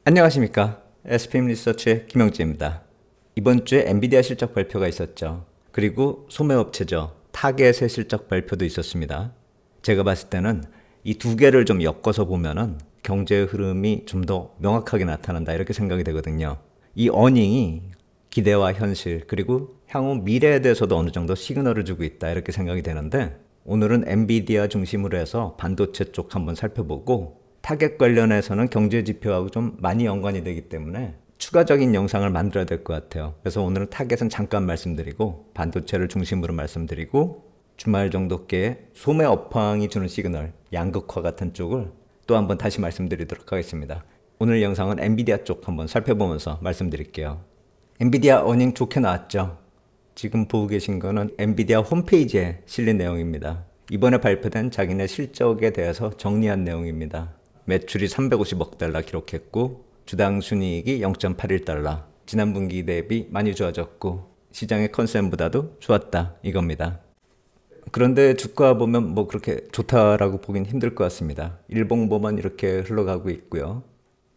안녕하십니까. SPM 리서치의 김영재입니다. 이번 주에 엔비디아 실적 발표가 있었죠. 그리고 소매업체죠. 타겟의 실적 발표도 있었습니다. 제가 봤을 때는 이 두 개를 좀 엮어서 보면은 경제의 흐름이 좀 더 명확하게 나타난다 이렇게 생각이 되거든요. 이 어닝이 기대와 현실 그리고 향후 미래에 대해서도 어느 정도 시그널을 주고 있다 이렇게 생각이 되는데, 오늘은 엔비디아 중심으로 해서 반도체 쪽 한번 살펴보고 타겟 관련해서는 경제 지표하고 좀 많이 연관이 되기 때문에 추가적인 영상을 만들어야 될 것 같아요. 그래서 오늘은 타겟은 잠깐 말씀드리고 반도체를 중심으로 말씀드리고 주말 정도께 소매 업황이 주는 시그널, 양극화 같은 쪽을 또 한번 다시 말씀드리도록 하겠습니다. 오늘 영상은 엔비디아 쪽 한번 살펴보면서 말씀드릴게요. 엔비디아 어닝 좋게 나왔죠. 지금 보고 계신 거는 엔비디아 홈페이지에 실린 내용입니다. 이번에 발표된 자기네 실적에 대해서 정리한 내용입니다. 매출이 350억 달러 기록했고 주당 순이익이 0.81달러, 지난 분기 대비 많이 좋아졌고 시장의 컨센보다도 좋았다 이겁니다. 그런데 주가 보면 뭐 그렇게 좋다라고 보긴 힘들 것 같습니다. 일봉보만 이렇게 흘러가고 있고요.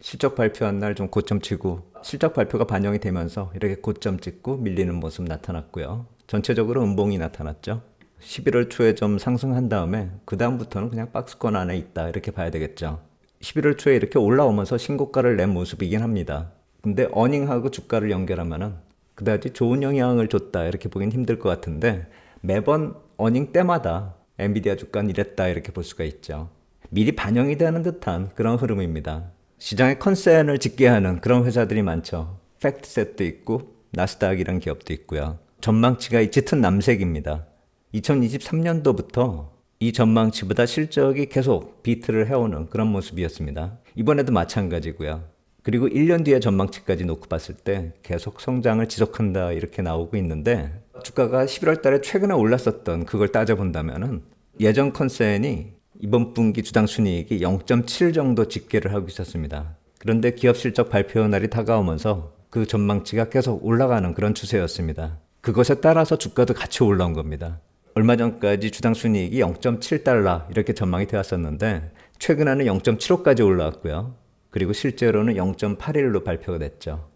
실적 발표한 날 좀 고점 치고 실적 발표가 반영이 되면서 이렇게 고점 찍고 밀리는 모습 나타났고요. 전체적으로 음봉이 나타났죠. 11월 초에 좀 상승한 다음에 그 다음부터는 그냥 박스권 안에 있다 이렇게 봐야 되겠죠. 11월 초에 이렇게 올라오면서 신고가를 낸 모습이긴 합니다. 근데 어닝하고 주가를 연결하면은 그다지 좋은 영향을 줬다 이렇게 보긴 힘들 것 같은데, 매번 어닝 때마다 엔비디아 주가는 이랬다 이렇게 볼 수가 있죠. 미리 반영이 되는 듯한 그런 흐름입니다. 시장의 컨센을 짙게 하는 그런 회사들이 많죠. 팩트셋도 있고 나스닥이란 기업도 있고요. 전망치가 짙은 남색입니다. 2023년도부터 이 전망치보다 실적이 계속 비트를 해오는 그런 모습이었습니다. 이번에도 마찬가지고요. 그리고 1년 뒤에 전망치까지 놓고 봤을 때 계속 성장을 지속한다 이렇게 나오고 있는데, 주가가 11월 달에 최근에 올랐었던 그걸 따져본다면은 예전 컨센이 이번 분기 주당 순이익이 0.7 정도 집계를 하고 있었습니다. 그런데 기업 실적 발표 날이 다가오면서 그 전망치가 계속 올라가는 그런 추세였습니다. 그것에 따라서 주가도 같이 올라온 겁니다. 얼마 전까지 주당 순이익이 0.7달러 이렇게 전망이 되었었는데 최근에는 0.75까지 올라왔고요. 그리고 실제로는 0.81로 발표가 됐죠.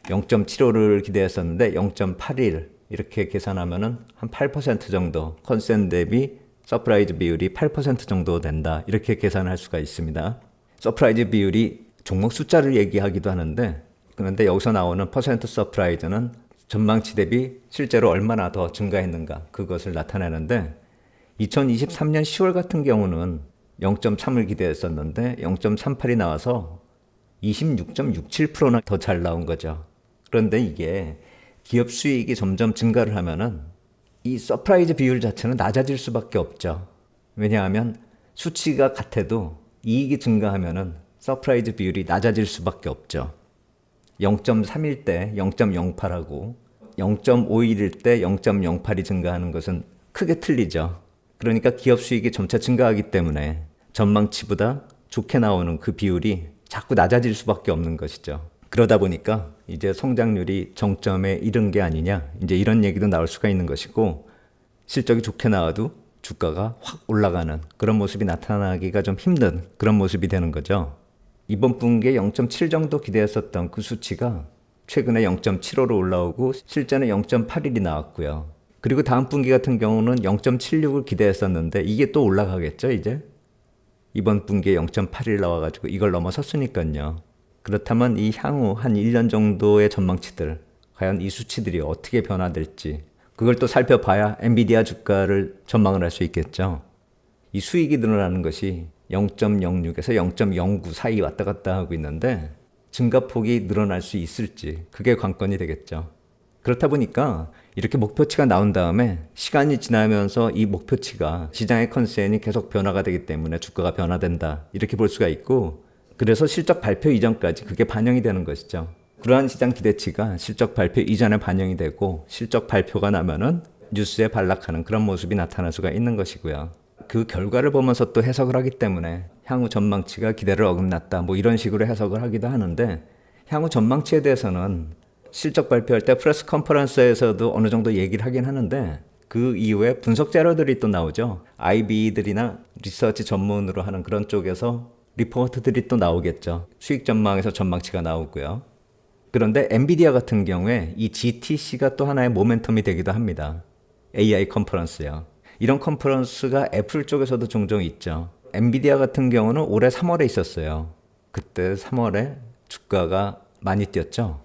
0.75를 기대했었는데 0.81 이렇게 계산하면은 한 8% 정도, 컨센 대비 서프라이즈 비율이 8% 정도 된다 이렇게 계산할 수가 있습니다. 서프라이즈 비율이 종목 숫자를 얘기하기도 하는데, 그런데 여기서 나오는 퍼센트 서프라이즈는 전망치 대비 실제로 얼마나 더 증가했는가 그것을 나타내는데, 2023년 10월 같은 경우는 0.3을 기대했었는데 0.38이 나와서 26.67%나 더 잘 나온 거죠. 그런데 이게 기업 수익이 점점 증가를 하면은 이 서프라이즈 비율 자체는 낮아질 수밖에 없죠. 왜냐하면 수치가 같아도 이익이 증가하면은 서프라이즈 비율이 낮아질 수밖에 없죠. 0.3일 때 0.08하고 0.51일 때 0.08이 증가하는 것은 크게 틀리죠. 그러니까 기업 수익이 점차 증가하기 때문에 전망치보다 좋게 나오는 그 비율이 자꾸 낮아질 수밖에 없는 것이죠. 그러다 보니까 이제 성장률이 정점에 이른 게 아니냐, 이제 이런 얘기도 나올 수가 있는 것이고, 실적이 좋게 나와도 주가가 확 올라가는 그런 모습이 나타나기가 좀 힘든 그런 모습이 되는 거죠. 이번 분기에 0.7 정도 기대했었던 그 수치가 최근에 0.75로 올라오고 실제는 0.81이 나왔고요. 그리고 다음 분기 같은 경우는 0.76을 기대했었는데 이게 또 올라가겠죠 이제? 이번 분기에 0.81 나와가지고 이걸 넘어섰으니까요. 그렇다면 이 향후 한 1년 정도의 전망치들, 과연 이 수치들이 어떻게 변화될지 그걸 또 살펴봐야 엔비디아 주가를 전망을 할 수 있겠죠. 이 수익이 늘어나는 것이 0.06에서 0.09 사이 왔다 갔다 하고 있는데 증가폭이 늘어날 수 있을지 그게 관건이 되겠죠. 그렇다 보니까 이렇게 목표치가 나온 다음에 시간이 지나면서 이 목표치가 시장의 컨센이 계속 변화가 되기 때문에 주가가 변화된다 이렇게 볼 수가 있고, 그래서 실적 발표 이전까지 그게 반영이 되는 것이죠. 그러한 시장 기대치가 실적 발표 이전에 반영이 되고 실적 발표가 나면은 뉴스에 반락하는 그런 모습이 나타날 수가 있는 것이고요. 그 결과를 보면서 또 해석을 하기 때문에 향후 전망치가 기대를 어긋났다 뭐 이런 식으로 해석을 하기도 하는데, 향후 전망치에 대해서는 실적 발표할 때 프레스 컨퍼런스에서도 어느 정도 얘기를 하긴 하는데 그 이후에 분석 자료들이 또 나오죠. IB들이나 리서치 전문으로 하는 그런 쪽에서 리포트들이 또 나오겠죠. 수익 전망에서 전망치가 나오고요. 그런데 엔비디아 같은 경우에 이 GTC가 또 하나의 모멘텀이 되기도 합니다. AI 컨퍼런스요. 이런 컨퍼런스가 애플 쪽에서도 종종 있죠. 엔비디아 같은 경우는 올해 3월에 있었어요. 그때 3월에 주가가 많이 뛰었죠.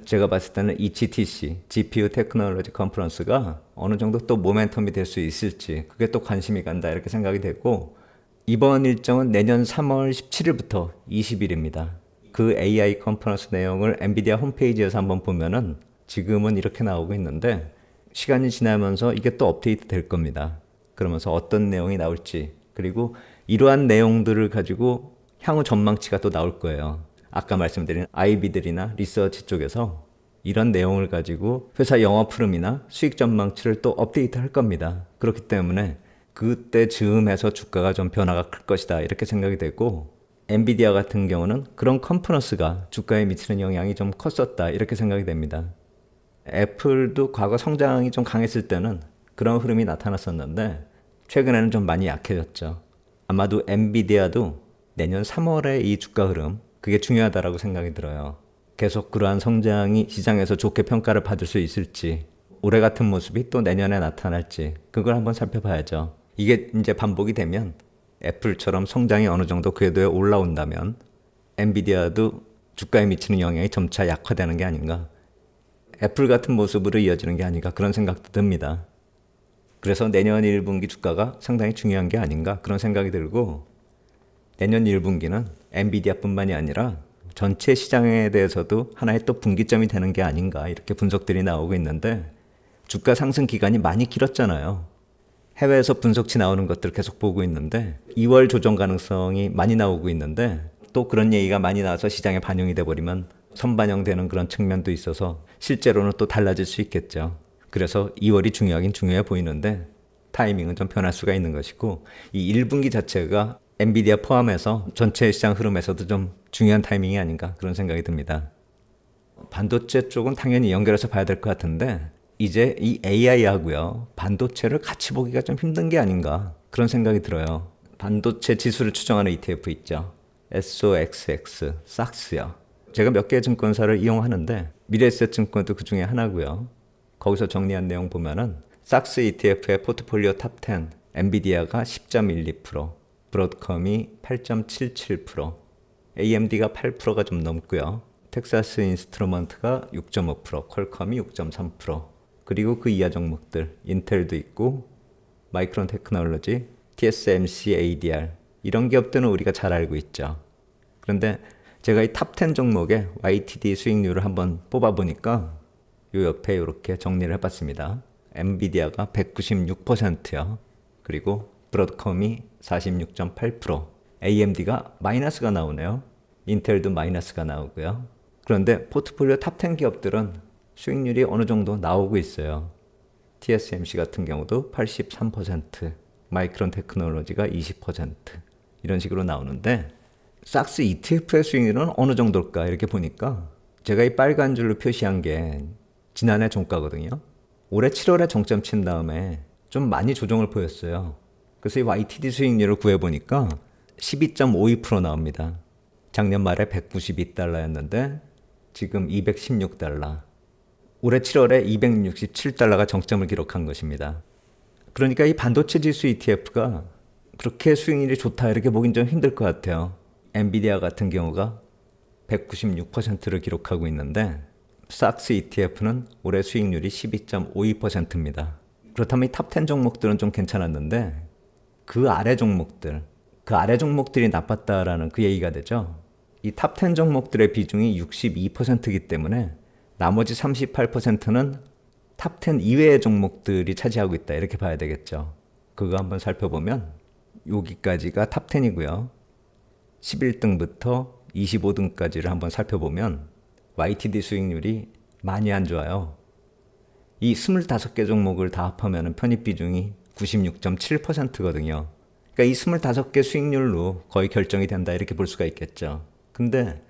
제가 봤을 때는 이 GTC, GPU 테크놀로지 컨퍼런스가 어느 정도 또 모멘텀이 될 수 있을지 그게 또 관심이 간다 이렇게 생각이 되고, 이번 일정은 내년 3월 17일부터 20일입니다. 그 AI 컨퍼런스 내용을 엔비디아 홈페이지에서 한번 보면은 지금은 이렇게 나오고 있는데 시간이 지나면서 이게 또 업데이트 될 겁니다. 그러면서 어떤 내용이 나올지, 그리고 이러한 내용들을 가지고 향후 전망치가 또 나올 거예요. 아까 말씀드린 IB들이나 리서치 쪽에서 이런 내용을 가지고 회사 영업 흐름이나 수익 전망치를 또 업데이트 할 겁니다. 그렇기 때문에 그때 즈음해서 주가가 좀 변화가 클 것이다 이렇게 생각이 되고, 엔비디아 같은 경우는 그런 컨퍼런스가 주가에 미치는 영향이 좀 컸었다 이렇게 생각이 됩니다. 애플도 과거 성장이 좀 강했을 때는 그런 흐름이 나타났었는데 최근에는 좀 많이 약해졌죠. 아마도 엔비디아도 내년 3월에 이 주가 흐름, 그게 중요하다고 생각이 들어요. 계속 그러한 성장이 시장에서 좋게 평가를 받을 수 있을지, 올해 같은 모습이 또 내년에 나타날지 그걸 한번 살펴봐야죠. 이게 이제 반복이 되면 애플처럼 성장이 어느 정도 궤도에 올라온다면 엔비디아도 주가에 미치는 영향이 점차 약화되는 게 아닌가, 애플 같은 모습으로 이어지는 게 아닌가 그런 생각도 듭니다. 그래서 내년 1분기 주가가 상당히 중요한 게 아닌가 그런 생각이 들고, 내년 1분기는 엔비디아뿐만이 아니라 전체 시장에 대해서도 하나의 또 분기점이 되는 게 아닌가 이렇게 분석들이 나오고 있는데, 주가 상승 기간이 많이 길었잖아요. 해외에서 분석치 나오는 것들 계속 보고 있는데 2월 조정 가능성이 많이 나오고 있는데, 또 그런 얘기가 많이 나와서 시장에 반영이 돼버리면 선반영되는 그런 측면도 있어서 실제로는 또 달라질 수 있겠죠. 그래서 2월이 중요하긴 중요해 보이는데 타이밍은 좀 변할 수가 있는 것이고, 이 1분기 자체가 엔비디아 포함해서 전체 시장 흐름에서도 좀 중요한 타이밍이 아닌가 그런 생각이 듭니다. 반도체 쪽은 당연히 연결해서 봐야 될 것 같은데 이제 이 AI하고요 반도체를 같이 보기가 좀 힘든 게 아닌가 그런 생각이 들어요. 반도체 지수를 추정하는 ETF 있죠. SOXX, 삭스요. 제가 몇 개의 증권사를 이용하는데 미래에셋증권도 그 중에 하나고요. 거기서 정리한 내용 보면은 삭스 ETF의 포트폴리오 탑10, 엔비디아가 10.12%, 브로드컴이 8.77%, AMD가 8%가 좀 넘고요. 텍사스 인스트루먼트가 6.5%, 퀄컴이 6.3%, 그리고 그 이하 종목들 인텔도 있고 마이크론 테크놀로지, TSMC, ADR 이런 기업들은 우리가 잘 알고 있죠. 그런데 제가 이 탑10 종목의 YTD 수익률을 한번 뽑아보니까 요 옆에 이렇게 정리를 해봤습니다. 엔비디아가 196%요. 그리고 브로드컴이 46.8%, AMD가 마이너스가 나오네요. 인텔도 마이너스가 나오고요. 그런데 포트폴리오 탑10 기업들은 수익률이 어느 정도 나오고 있어요. TSMC 같은 경우도 83%, 마이크론 테크놀로지가 20% 이런 식으로 나오는데, 삭스 ETF의 수익률은 어느 정도일까 이렇게 보니까 제가 이 빨간 줄로 표시한 게 지난해 종가거든요. 올해 7월에 정점 친 다음에 좀 많이 조정을 보였어요. 그래서 이 YTD 수익률을 구해보니까 12.52% 나옵니다. 작년 말에 192달러였는데 지금 216달러. 올해 7월에 267달러가 정점을 기록한 것입니다. 그러니까 이 반도체 지수 ETF가 그렇게 수익률이 좋다 이렇게 보긴 좀 힘들 것 같아요. 엔비디아 같은 경우가 196%를 기록하고 있는데 삭스 ETF는 올해 수익률이 12.52%입니다. 그렇다면 이 탑10 종목들은 좀 괜찮았는데 그 아래 종목들이 나빴다라는 그 얘기가 되죠. 이 탑10 종목들의 비중이 62%이기 때문에 나머지 38%는 탑10 이외의 종목들이 차지하고 있다 이렇게 봐야 되겠죠. 그거 한번 살펴보면 여기까지가 탑10이고요. 11등부터 25등까지를 한번 살펴보면 YTD 수익률이 많이 안 좋아요. 이 25개 종목을 다 합하면 편입 비중이 96.7%거든요. 그러니까 이 25개 수익률로 거의 결정이 된다 이렇게 볼 수가 있겠죠. 근데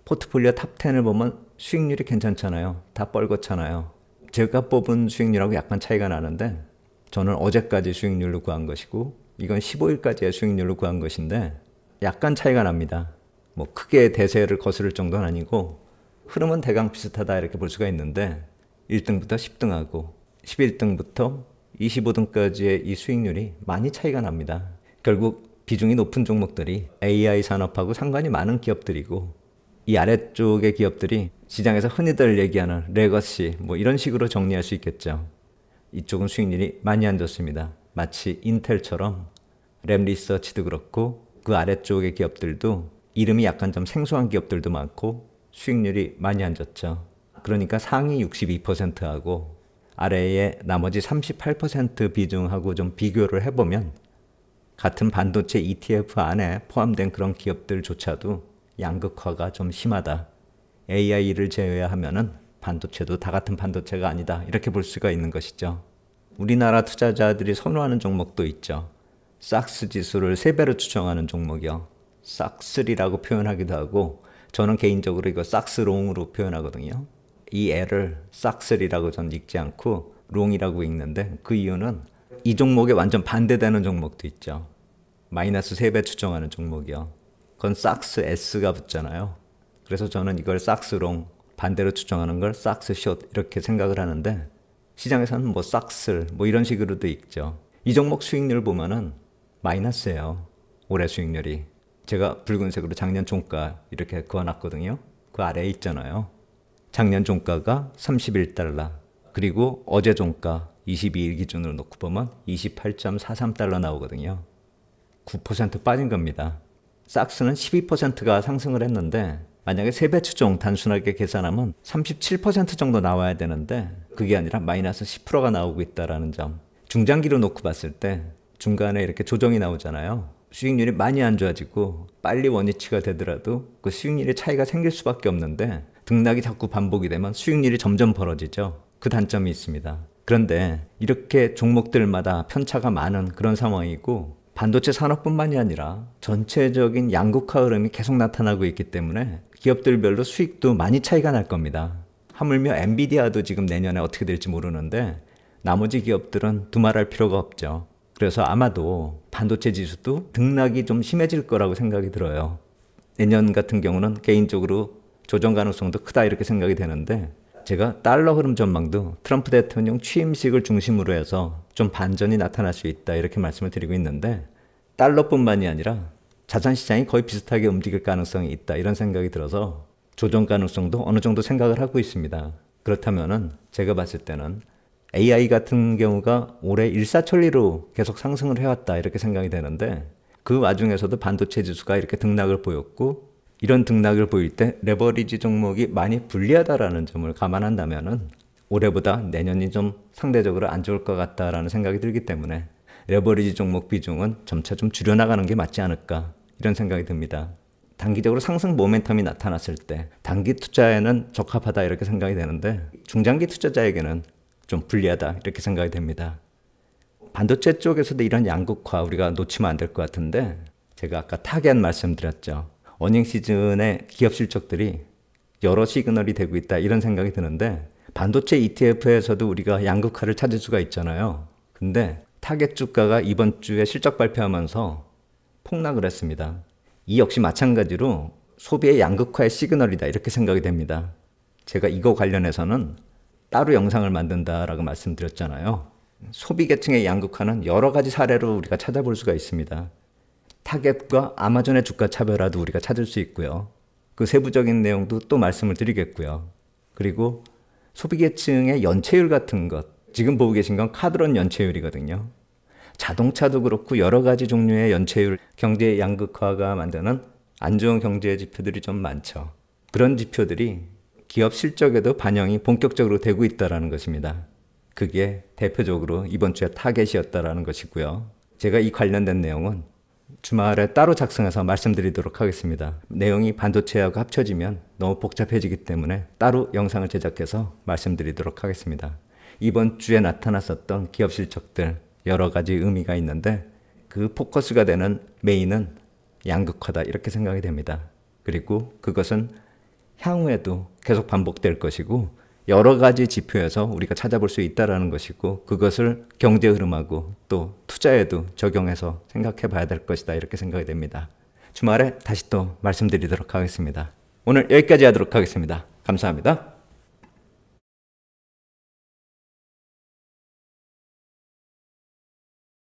포트폴리오 탑10을 보면 수익률이 괜찮잖아요. 다 뻘겋잖아요. 제가 뽑은 수익률하고 약간 차이가 나는데 저는 어제까지 수익률로 구한 것이고 이건 15일까지의 수익률로 구한 것인데 약간 차이가 납니다. 뭐 크게 대세를 거스를 정도는 아니고 흐름은 대강 비슷하다 이렇게 볼 수가 있는데 1등부터 10등하고 11등부터 25등까지의 이 수익률이 많이 차이가 납니다. 결국 비중이 높은 종목들이 AI 산업하고 상관이 많은 기업들이고 이 아래쪽의 기업들이 시장에서 흔히들 얘기하는 레거시 뭐 이런 식으로 정리할 수 있겠죠. 이쪽은 수익률이 많이 안 좋습니다. 마치 인텔처럼 램리서치도 그렇고 그 아래쪽의 기업들도 이름이 약간 좀 생소한 기업들도 많고 수익률이 많이 안 좋죠. 그러니까 상위 62%하고 아래의 나머지 38% 비중하고 좀 비교를 해보면 같은 반도체 ETF 안에 포함된 그런 기업들조차도 양극화가 좀 심하다. AI를 제외하면은 반도체도 다 같은 반도체가 아니다. 이렇게 볼 수가 있는 것이죠. 우리나라 투자자들이 선호하는 종목도 있죠. 삭스 지수를 3배로 추정하는 종목이요. 삭스리라고 표현하기도 하고 저는 개인적으로 이거 삭스롱으로 표현하거든요. 이 L을 삭스리라고 전 읽지 않고 롱이라고 읽는데 그 이유는 이 종목에 완전 반대되는 종목도 있죠. 마이너스 3배 추정하는 종목이요. 그건 삭스 S가 붙잖아요. 그래서 저는 이걸 삭스롱, 반대로 추정하는 걸 삭스숏 이렇게 생각을 하는데 시장에서는 뭐 삭슬 뭐 이런 식으로도 읽죠. 이 종목 수익률 보면은 마이너스예요. 올해 수익률이. 제가 붉은색으로 작년 종가 이렇게 그어놨거든요. 그 아래에 있잖아요. 작년 종가가 31달러 그리고 어제 종가 22일 기준으로 놓고 보면 28.43달러 나오거든요. 9% 빠진 겁니다. 삭스는 12%가 상승을 했는데 만약에 3배 추정 단순하게 계산하면 37% 정도 나와야 되는데 그게 아니라 마이너스 10%가 나오고 있다는 점. 중장기로 놓고 봤을 때 중간에 이렇게 조정이 나오잖아요. 수익률이 많이 안 좋아지고 빨리 원위치가 되더라도 그 수익률의 차이가 생길 수밖에 없는데 등락이 자꾸 반복이 되면 수익률이 점점 벌어지죠. 그 단점이 있습니다. 그런데 이렇게 종목들마다 편차가 많은 그런 상황이고 반도체 산업뿐만이 아니라 전체적인 양극화 흐름이 계속 나타나고 있기 때문에 기업들별로 수익도 많이 차이가 날 겁니다. 하물며 엔비디아도 지금 내년에 어떻게 될지 모르는데 나머지 기업들은 두말할 필요가 없죠. 그래서 아마도 반도체 지수도 등락이 좀 심해질 거라고 생각이 들어요. 내년 같은 경우는 개인적으로 조정 가능성도 크다 이렇게 생각이 되는데 제가 달러 흐름 전망도 트럼프 대통령 취임식을 중심으로 해서 좀 반전이 나타날 수 있다 이렇게 말씀을 드리고 있는데 달러뿐만이 아니라 자산시장이 거의 비슷하게 움직일 가능성이 있다 이런 생각이 들어서 조정 가능성도 어느 정도 생각을 하고 있습니다. 그렇다면은 제가 봤을 때는 AI 같은 경우가 올해 일사천리로 계속 상승을 해왔다 이렇게 생각이 되는데 그 와중에서도 반도체 지수가 이렇게 등락을 보였고 이런 등락을 보일 때 레버리지 종목이 많이 불리하다라는 점을 감안한다면은 올해보다 내년이 좀 상대적으로 안 좋을 것 같다라는 생각이 들기 때문에 레버리지 종목 비중은 점차 좀 줄여나가는 게 맞지 않을까 이런 생각이 듭니다. 단기적으로 상승 모멘텀이 나타났을 때 단기 투자에는 적합하다 이렇게 생각이 되는데 중장기 투자자에게는 좀 불리하다 이렇게 생각이 됩니다. 반도체 쪽에서도 이런 양극화 우리가 놓치면 안 될 것 같은데 제가 아까 타겟 말씀드렸죠. 어닝 시즌에 기업 실적들이 여러 시그널이 되고 있다 이런 생각이 드는데 반도체 ETF에서도 우리가 양극화를 찾을 수가 있잖아요. 근데 타겟 주가가 이번 주에 실적 발표하면서 폭락을 했습니다. 이 역시 마찬가지로 소비의 양극화의 시그널이다 이렇게 생각이 됩니다. 제가 이거 관련해서는 따로 영상을 만든다라고 말씀드렸잖아요. 소비 계층의 양극화는 여러 가지 사례로 우리가 찾아볼 수가 있습니다. 타겟과 아마존의 주가 차별화도 우리가 찾을 수 있고요. 그 세부적인 내용도 또 말씀을 드리겠고요. 그리고 소비 계층의 연체율 같은 것, 지금 보고 계신 건 카드론 연체율이거든요. 자동차도 그렇고 여러 가지 종류의 연체율, 경제 양극화가 만드는 안 좋은 경제 지표들이 좀 많죠. 그런 지표들이 기업 실적에도 반영이 본격적으로 되고 있다는 것입니다. 그게 대표적으로 이번 주에 타겟이었다는 것이고요. 제가 이 관련된 내용은 주말에 따로 작성해서 말씀드리도록 하겠습니다. 내용이 반도체하고 합쳐지면 너무 복잡해지기 때문에 따로 영상을 제작해서 말씀드리도록 하겠습니다. 이번 주에 나타났었던 기업 실적들 여러 가지 의미가 있는데 그 포커스가 되는 메인은 양극화다 이렇게 생각이 됩니다. 그리고 그것은 향후에도 계속 반복될 것이고 여러 가지 지표에서 우리가 찾아볼 수 있다는 것이고 그것을 경제 흐름하고 또 투자에도 적용해서 생각해 봐야 될 것이다 이렇게 생각이 됩니다. 주말에 다시 또 말씀드리도록 하겠습니다. 오늘 여기까지 하도록 하겠습니다. 감사합니다.